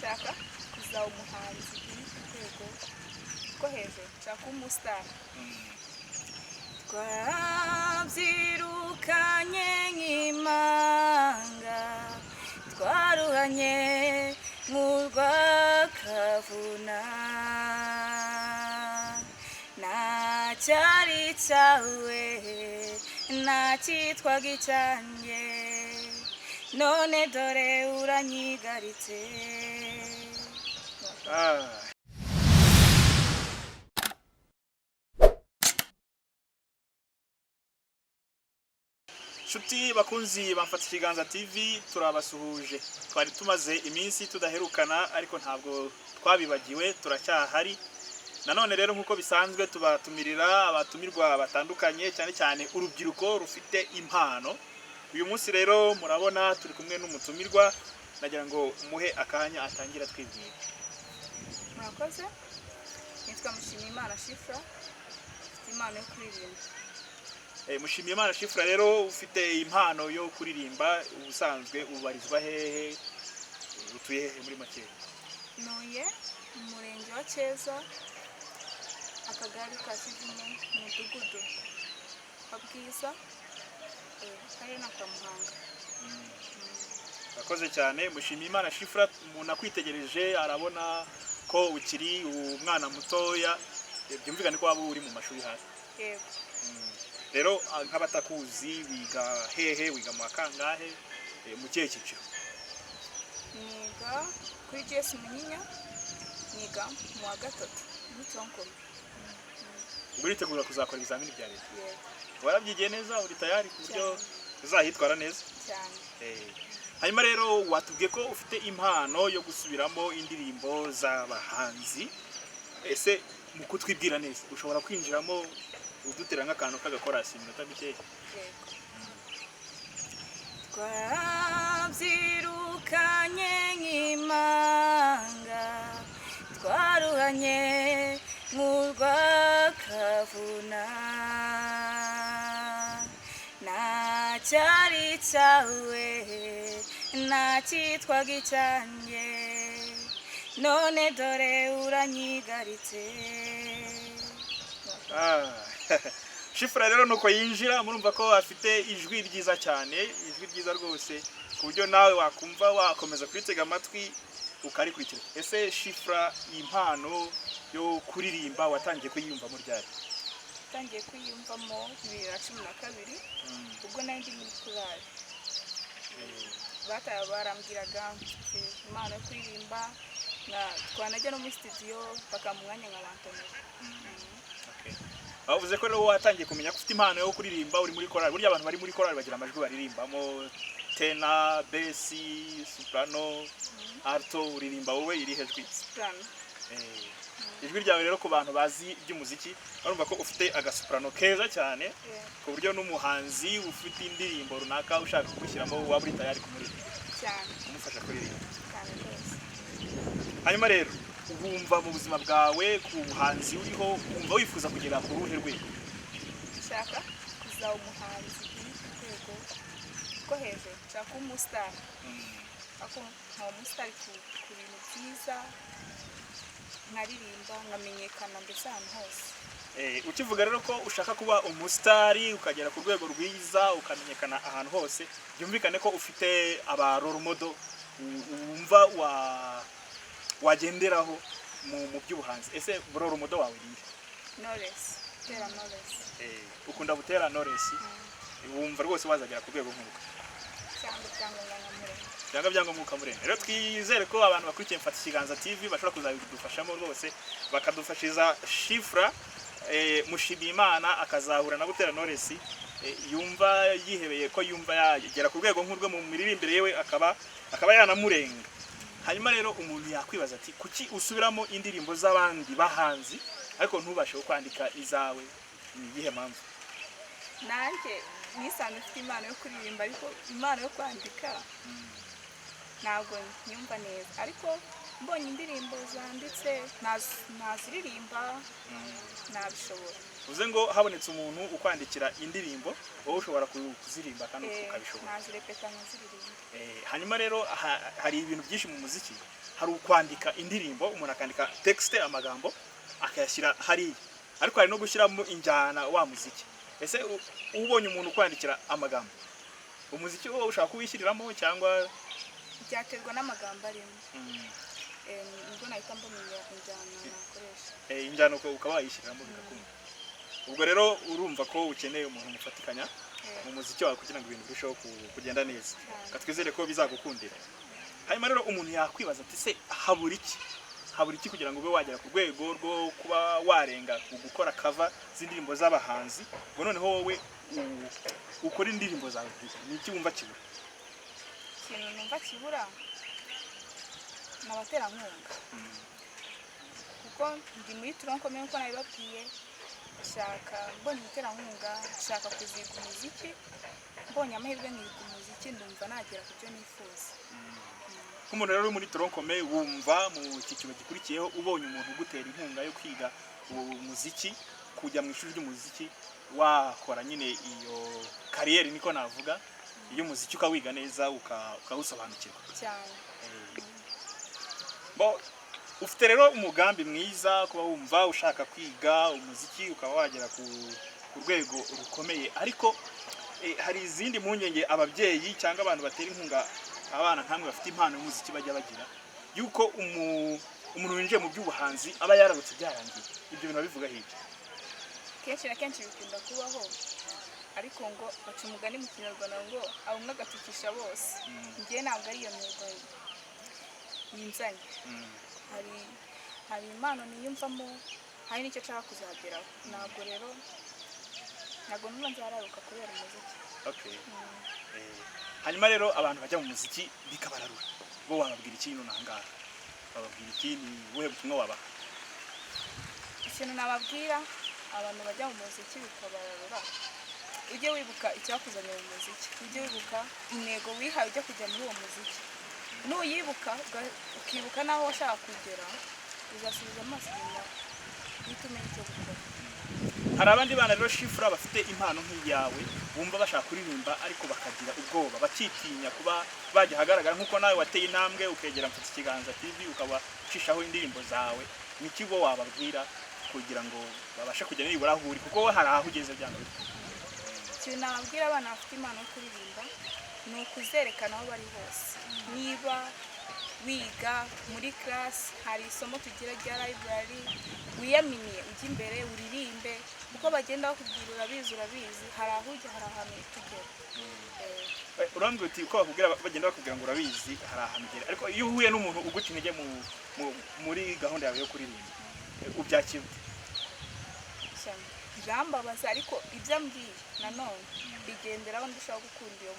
nshaka kuzaba umuhanzi uri ku rwego rwo hejuru, nshaka umusitari. Twabyirukanye nk'impanga, twaruhanye nk'urwakavuna, ntacyari cyawe ntacyitwaga icyanjye, none dore uranyigaritse. Nshuti bakunzi bamfata ikiganza TV, turabasuhuje. Twari tumaze iminsi tudaherukana ariko ntabwo twabibagiwe, turacyahari. Nanone rero nkuko bisanzwe tubatumirira abatumirwa batandukanye, cyane cyane urubyiruko rufite impano. Uyu munsi rero murabona turi kumwe n'umutumirwa, nagira ngo muhe akanya atangira twibwira. Murakoze, nitwa Mushimiyimana Shifra, mfite impano yo kuririmba. Mushimiyimana Shifra rero ufite impano yo kuririmba, ubusanzwe ubarizwa hehe, utuye hehe muri make? Ntuye mu murenge wa Cyeza, akagari ka Kivumu, umudugudu wa Bwiza, akarere na Kamuhanga. Urakoze cyane. Mushimiyimana Shifra, umuntu akwitegereje arabona ko ukiri umwana mutoya, byumvikane ko waba uri mu mashuri hasi. Yego. Rero nk'abatakuzi, wiga hehe, wiga mu kangahe, mu kihe cyiciro? Niga kuri GS Munyinya, niga mu wa gatatu muri Tronkom. Uritegura kuzakora ibizamini bya leta? Yego. Warabyigiye neza, uri tayari ku buryo uzahitwara neza? Cyane. Hanyuma rero watubwiye ko ufite impano yo gusubiramo indirimbo z'abahanzi. Ese mu kutwibwira neza ushobora kwinjiramo udutera nk'akantu k'agakorasi iminota mikeya? Twabyirukanye nk'impanga, twaruhanye nk'urwakavuna, ntacyari cyawe ntacyitwaga icyanjye, none dore uranyigaritse. Shifra rero nuko yinjira, murumva ko afite ijwi ryiza cyane, ijwi ryiza rwose ku buryo nawe wakumva wakomeza kwitega amatwi ukarikurikira. Ese Shifra, impano yo kuririmba watangiye kuyiyumvamo ryari? Tangiye kwiyumvamo 2012, ubwo nari ndi muri korali. Barambwiraga impano yo kuririmba, twanajya no muri studio bakamwanya nk'abantomera. Bavuze ko rero watangiye kumenya ko ufite impano yo kuririmba uri muri korali. Burya abantu bari muri korali bagira amajwi baririmbamo, tena, besi, soprano, alto. Uririmba wowe iri hejwi? Soprano. Ijwi ryawe rero ku bantu bazi iby'umuziki barumva ko ufite agasoprano keza cyane, ku buryo n'umuhanzi ufite indirimbo runaka ushaka gushyiramo waba uri tayari kumuririmba cyane, kumufasha kuririmba cyane rwose. Hanyuma rero wumva mu buzima bwawe ku buhanzi uriho, wumva wifuza kugera ku ruhe rwego? Nshaka kuzaba umuhanzi uri ku rwego rwo hejuru, nshaka umusitari. Ako nkaba umusitari ku bintu byiza, nkaririmba nkamenyekana mbese ahantu hose. Ukivuga rero ko ushaka kuba umusitari ukagera ku rwego rwiza ukamenyekana ahantu hose, byumvikane ko ufite aba role model wumva wagenderaho mu by'ubuhanzi. Ese role model wawe ni Knowless, Butera Knowless. Ukunda Butera Knowless? Wumva rwose wazagera ku rwego nk'uko? Cyangwa byangombwa ukamuremera. Rero twizere ko abantu bakurikiye Mfata Ikiganza TV bashobora kuzabidufashamo rwose, bakadufashiza Shifra Mushimiyimana akazahura na Butera Knowless, yumva yihebeye ko yumva yagera ku rwego nk'urwe mu miririmbire yewe akaba yanamurenga. Hanyuma rero umuntu yakwibaza ati kuki usubiramo indirimbo z'abandi bahanzi ariko ntubashe kwandika izawe? Ni iyihe mpamvu? Nanjye nisanzwe mfite impano yo kuririmba, ariko impano yo kwandika ntabwo nyumva neza, ariko mbonye indirimbo zanditse naziririmba, nabishobora. Uze ngo habonetse umuntu ukwandikira indirimbo wowe ushobora kuzirimba kandi ukabishobora? Nazirepeta nkaziririmba. Hanyuma rero hari ibintu byinshi mu muziki, hari ukwandika indirimbo, umuntu akandika texte amagambo akayashyira hariya, ariko hari no gushyiramo injyana wa muziki. Ese ubonye umuntu kwandikira amagambo, umuziki wowe ushaka kuwishyiriramo cyangwa byaterwa n'amagambo arimo. Ubwo nahita mbona injyana nakoresha. Injyana ukaba wayishyiriramo bigakunda. Ubwo rero urumva ko ukeneye umuntu mufatikanya mu muziki wawe kugira ngo ibintu birusheho kugenda neza. Katwizere ko bizagukundira. Hanyuma rero umuntu yakwibaza ati se habura iki kugira ngo ube wagera ku rwego rwo kuba warenga gukora cover z'indirimbo z'abahanzi, ngo noneho wowe ukora indirimbo zawe. Ni iki wumva kibura? Ikintu numva kibura n'abaterankunga, kuko ndi muri Tronkomeye uko nabibabwiye, mbonye umuterankunga, nshaka kuziga umuziki, mbonye amahirwe nkiga umuziki, ndumva nagera ku byo nifuza. Nk'umuntu rero uri muri Tronkomeye, wumva mu cyiciro gikurikiyeho ubonye umuntu ugutera inkunga yo kwiga umuziki, kujya mu ishuri ry'umuziki, wakora nyine iyo kariyeri niko navuga, iyo umuziki ukawiga neza ukawusobanukirwa cyane. Ufite rero umugambi mwiza kuba wumva ushaka kwiga umuziki ukaba wagera ku rwego rukomeye, ariko hari izindi mpungenge ababyeyi cyangwa abantu batera inkunga abana nkamwe bafite impano y'umuziki bajya bagira, yuko umuntu winjiye mu by'ubuhanzi aba yararutse byarangiye. Ibyo bintu babivuga hirya kenshi na kenshi bikunda kubaho, ariko ngo baca umugani mu Kinyarwanda ngo abumwe agatukisha bose. Njye ntabwo ari iyo ntego yinzanye. Hari impano niyumvamo, hari n'icyo nshaka kuzageraho. Ntabwo numva nzararuka kubera umuziki. Okay. Hanyuma rero abantu bajya mu muziki bikabararura, bo wababwira iki ino nangaha? Bababwira iki? Ni wowe butumwa wabaha? Ikintu nababwira abantu bajya mu muziki bikabararura, ujye wibuka icyakuzanye mu muziki, ujye wibuka intego wihaye ujya kujya muri uwo muziki. Nuyibuka ukibuka naho washaka kugera, uzasubiza amaso inyuma uhita umenya icyo gukora. Hari abandi bana rero Shifra bafite impano nk'iyawe, bumva bashaka kuririmba ariko bakagira ubwoba, bakitinya kuba bajya hagaragara, nk'uko nawe wateye intambwe ukegera Mfatikiganza TV ukaba ucishaho indirimbo zawe. Ni iki bo wababwira kugira ngo babashe kujya nibura aho uri, kuko we hari aho ugeze byanga bite? Ikintu nababwira abana bafite impano yo kuririmba ni ukuzerekana aho bari hose. Niba wiga muri class, hari isomo tugira rya library, wiyaminiye ujya imbere uririmbe, uko bagenda bakubwira urabizi, hari aho ujya, hari ahantu tugera. Urambwira uti uko bakubwira bagenda bakubwira ngo urabizi, hari ahantu ugera, ariko iyo uhuye n'umuntu uguca intege muri gahunda yawe yo kuririmba, ubyakira ute? Birambabaza, ariko ibyo ambwiye nanone bigenderaho ndushaho gukunda iyo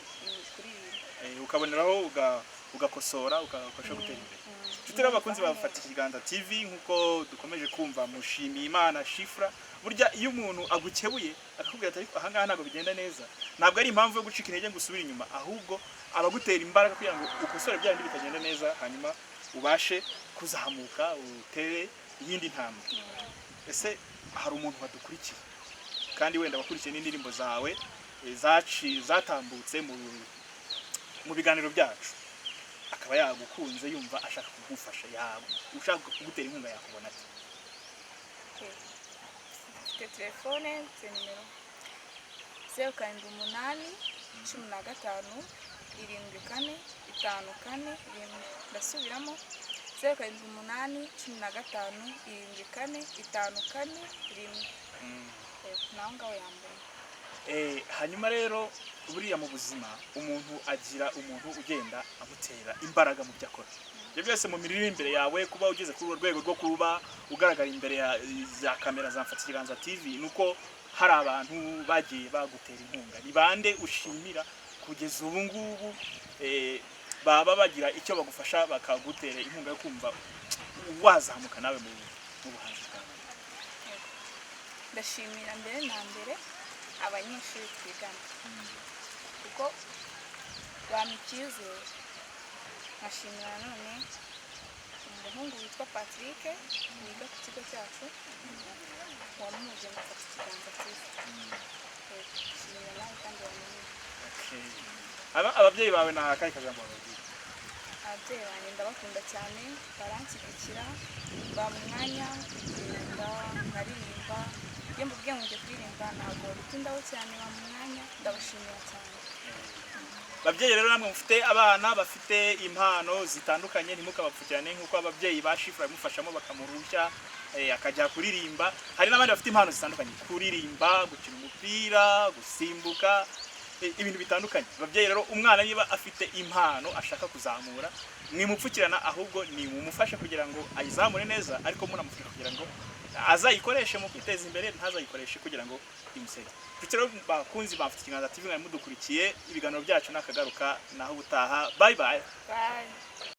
kuririmba. Ukaboneraho ugakosora ukafasha gutera imbere. Tutera abakunzi Mfatikiganza TV, nkuko dukomeje kumva Mushimiyimana Shifra, burya iyo umuntu agukebuye akakubwira ati ariko ahangaha ntabwo bigenda neza, ntabwo ari impamvu yo gucika intege ngo usubire inyuma, ahubwo abagutera imbaraga kugira ngo ukosore bya bindi bitagenda neza, hanyuma ubashe kuzamuka utere iyindi ntambwe. Ese hari umuntu wadukurikiye kandi wenda bakurikiye n'indirimbo zawe zatambutse mu biganiro byacu, akaba yagukunze yumva ashaka kugufasha, ushaka kugutera inkunga yakubona ati? Mfite telefone, mfite nimero 078 15 74 54 ndasubiramo 078 15 74 54 naho ngaho yambaye. Hanyuma rero buriya mu buzima umuntu agira umuntu ugenda amutera imbaraga mu byo akora. Ibyo byose mu miririmbire yawe, kuba ugeze kuri urwo rwego rwo kuba ugaragara imbere ya kamera za Mfatikiganza TV, nuko hari abantu bagiye bagutera inkunga. Ni bande ushimira kugeza ubu ngubu baba bagira icyo bagufasha bakagutera inkunga yo kumva wazamuka nawe mu buhanzi bwawe? Ndashimira mbere na mbere abanyeshuri twigana, kuko bampa icyizere. Nkashimira none umuhungu witwa Patrick wiga ku kigo cyacu, wamuje mu Mfatikiganza TV. Ndashimira nawe kandi wamenye. Ababyeyi bawe nta kayi kajambo bababwira? ababyeyi banjye ndabakunda cyane, baranshyigikira, bampa umwanya kugenda nkaririmba. Iyo mbabwiye ngo njye kuririmba ntabwo babitindaho cyane, bampa umwanya, ndabashimira cyane. Babyeyi rero namwe mufite abana bafite impano zitandukanye, ntimukabapfukirane nk'uko ababyeyi ba Shifra bamufashamo bakamurushya akajya kuririmba. Hari n'abandi bafite impano zitandukanye, kuririmba, gukina umupira, gusimbuka, ibintu bitandukanye. Ababyeyi rero umwana niba afite impano ashaka kuzamura, mwimupfukirana, ahubwo ni mumufashe kugira ngo ayizamure neza, ariko munamufasha kugira ngo azayikoreshe mu kwiteza imbere, ntazayikoreshe kugira ngo imusenge. Rero bakunzi bafite Ikiganza TV, mwari mudukurikiye, ibiganiro byacu nakagaruka naho ubutaha. Bye bye. Bye.